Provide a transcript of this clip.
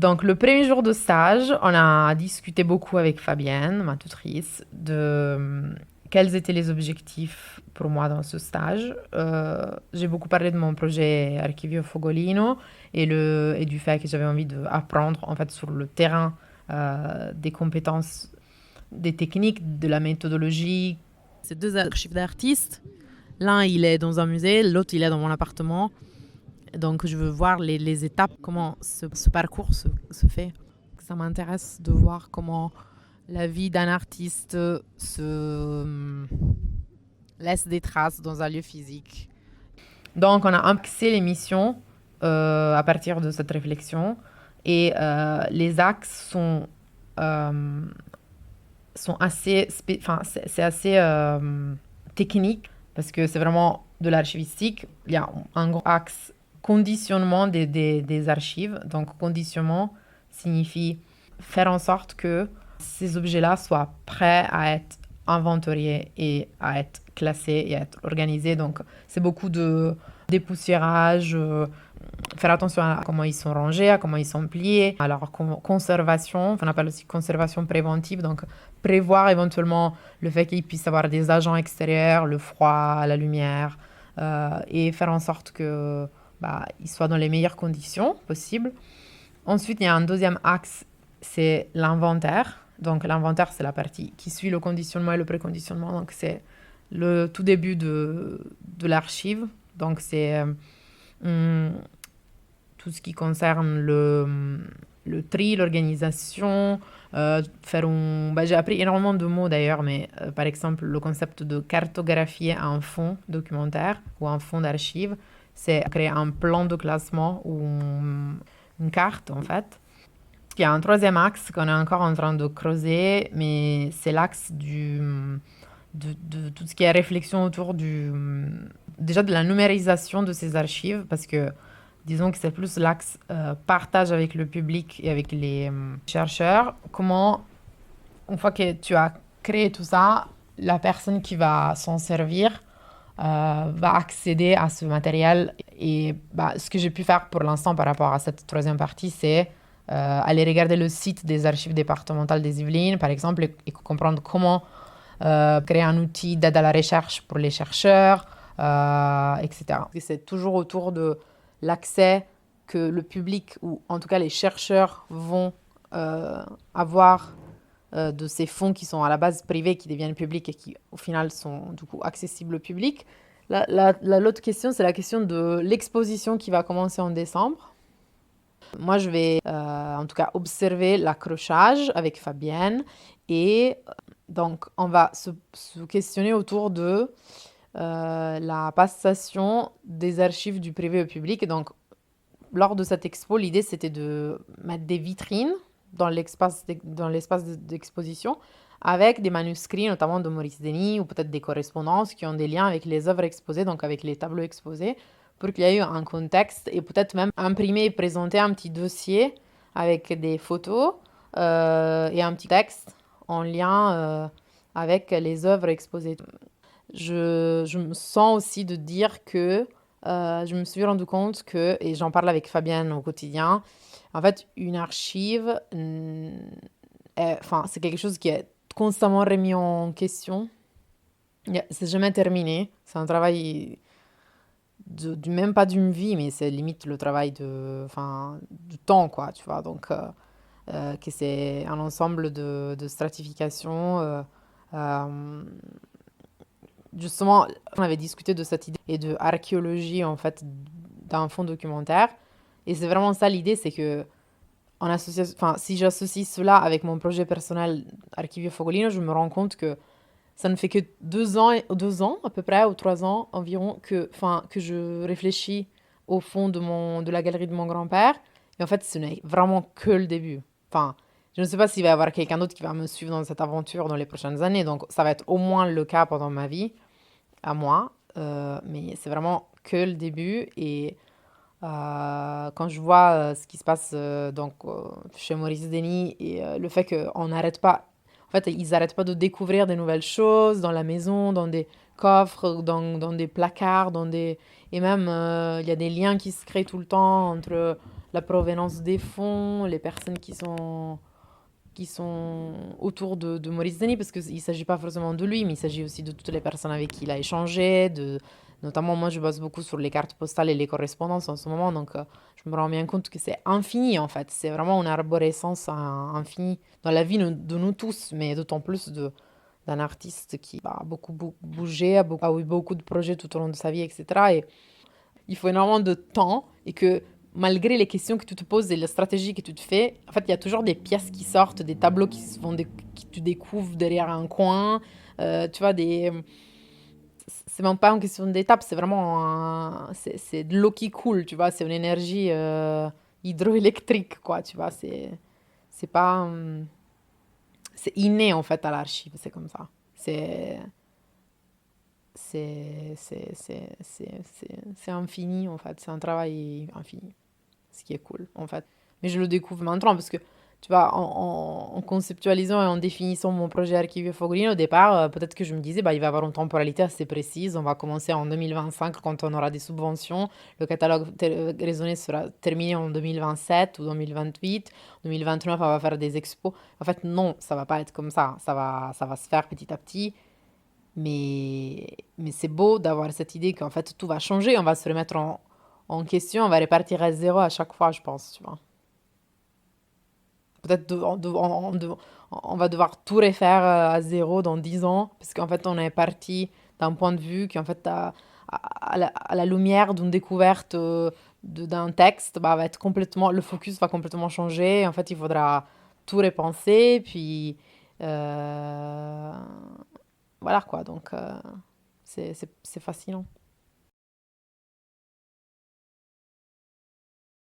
Donc, le premier jour de stage, on a discuté beaucoup avec Fabienne, ma tutrice, de quels étaient les objectifs pour moi dans ce stage. J'ai beaucoup parlé de mon projet Archivio Fogolino et du fait que j'avais envie d'apprendre en fait sur le terrain des compétences, des techniques, de la méthodologie. C'est deux archives d'artistes. L'un, il est dans un musée, l'autre, il est dans mon appartement. Donc, je veux voir les étapes, comment ce parcours se fait. Ça m'intéresse de voir comment la vie d'un artiste se laisse des traces dans un lieu physique. Donc, on a axé l'émission à partir de cette réflexion. Et les axes sont assez... c'est assez technique parce que c'est vraiment de l'archivistique. Il y a un gros axe conditionnement des archives. Donc, conditionnement signifie faire en sorte que ces objets-là soient prêts à être inventoriés et à être classés et à être organisés. Donc, c'est beaucoup de dépoussiérage, faire attention à comment ils sont rangés, à comment ils sont pliés, à leur conservation, on appelle aussi conservation préventive, donc prévoir éventuellement le fait qu'il puisse y avoir des agents extérieurs, le froid, la lumière, et faire en sorte que ils soient dans les meilleures conditions possibles. Ensuite, il y a un deuxième axe, c'est l'inventaire. Donc l'inventaire, c'est la partie qui suit le conditionnement et le préconditionnement. Donc c'est le tout début de l'archive. Donc c'est tout ce qui concerne le tri, l'organisation, j'ai appris énormément de mots d'ailleurs, mais par exemple le concept de cartographier un fond documentaire ou un fond d'archives, c'est créer un plan de classement ou une carte en fait. Il y a un troisième axe qu'on est encore en train de creuser, mais c'est l'axe de tout ce qui est réflexion autour déjà de la numérisation de ces archives, parce que disons que c'est plus l'axe partage avec le public et avec les chercheurs. Comment, une fois que tu as créé tout ça, la personne qui va s'en servir va accéder à ce matériel. Et ce que j'ai pu faire pour l'instant par rapport à cette troisième partie, c'est aller regarder le site des archives départementales des Yvelines, par exemple, et comprendre comment créer un outil d'aide à la recherche pour les chercheurs, etc. Et c'est toujours autour de l'accès que le public, ou en tout cas les chercheurs, vont avoir de ces fonds qui sont à la base privés, qui deviennent publics et qui au final sont du coup accessibles au public. L'autre question, c'est la question de l'exposition qui va commencer en décembre. Moi, je vais en tout cas observer l'accrochage avec Fabienne et donc on va se questionner autour de la passation des archives du privé au public. Et donc, lors de cette expo, l'idée c'était de mettre des vitrines dans l'espace d'exposition avec des manuscrits, notamment de Maurice Denis ou peut-être des correspondances qui ont des liens avec les œuvres exposées, donc avec les tableaux exposés, pour qu'il y ait eu un contexte et peut-être même imprimer et présenter un petit dossier avec des photos et un petit texte en lien avec les œuvres exposées. Je me sens aussi de dire que je me suis rendu compte que, et j'en parle avec Fabienne au quotidien, en fait, une archive, c'est quelque chose qui est constamment remis en question. C'est jamais terminé. C'est un travail même pas d'une vie, mais c'est limite le travail du temps, quoi, tu vois. Donc, que c'est un ensemble de stratification. Justement, on avait discuté de cette idée et de archéologie, en fait, d'un fond documentaire. Et c'est vraiment ça l'idée, c'est que si j'associe cela avec mon projet personnel Archivio Fogolino, je me rends compte que ça ne fait que 2 ans à peu près, ou 3 ans environ, que je réfléchis au fond de la galerie de mon grand-père. Et en fait, ce n'est vraiment que le début. Enfin, je ne sais pas s'il va y avoir quelqu'un d'autre qui va me suivre dans cette aventure dans les prochaines années. Donc, ça va être au moins le cas pendant ma vie, à moi. Mais c'est vraiment que le début. Et quand je vois ce qui se passe chez Maurice Denis et le fait qu'on n'arrête pas, en fait, ils n'arrêtent pas de découvrir des nouvelles choses dans la maison, dans des coffres, dans des placards, et même il y a des liens qui se créent tout le temps entre la provenance des fonds, les personnes qui sont autour de Maurice Denis, parce qu'il ne s'agit pas forcément de lui, mais il s'agit aussi de toutes les personnes avec qui il a échangé, notamment moi je bosse beaucoup sur les cartes postales et les correspondances en ce moment, donc je me rends bien compte que c'est infini en fait, c'est vraiment une arborescence infinie dans la vie de nous tous, mais d'autant plus d'un artiste qui a beaucoup bougé, a eu beaucoup de projets tout au long de sa vie, etc. Et il faut énormément de temps et que malgré les questions que tu te poses et la stratégie que tu te fais, en fait, il y a toujours des pièces qui sortent, des tableaux qui tu découvres derrière un coin, tu vois, c'est même pas une question d'étape, c'est vraiment c'est de l'eau qui coule, tu vois, c'est une énergie hydroélectrique, quoi, tu vois, c'est pas, c'est inné en fait à l'archive, c'est comme ça. C'est, c'est infini en fait, c'est un travail infini, ce qui est cool en fait. Mais je le découvre maintenant parce que, tu vois, en conceptualisant et en définissant mon projet Archivio Fogolino, au départ, peut-être que je me disais, bah, il va y avoir une temporalité assez précise, on va commencer en 2025 quand on aura des subventions, le catalogue raisonné sera terminé en 2027 ou 2028, 2029 on va faire des expos. En fait, non, ça va pas être comme ça va se faire petit à petit. Mais c'est beau d'avoir cette idée qu'en fait tout va changer, on va se remettre en question, on va repartir à zéro à chaque fois, je pense, tu vois. Peut-être on va devoir tout refaire à zéro dans 10 ans, parce qu'en fait on est parti d'un point de vue qui en fait à la lumière d'une découverte d'un texte, bah, va être complètement, le focus va complètement changer, en fait il faudra tout repenser, puis euh, voilà quoi, donc c'est fascinant.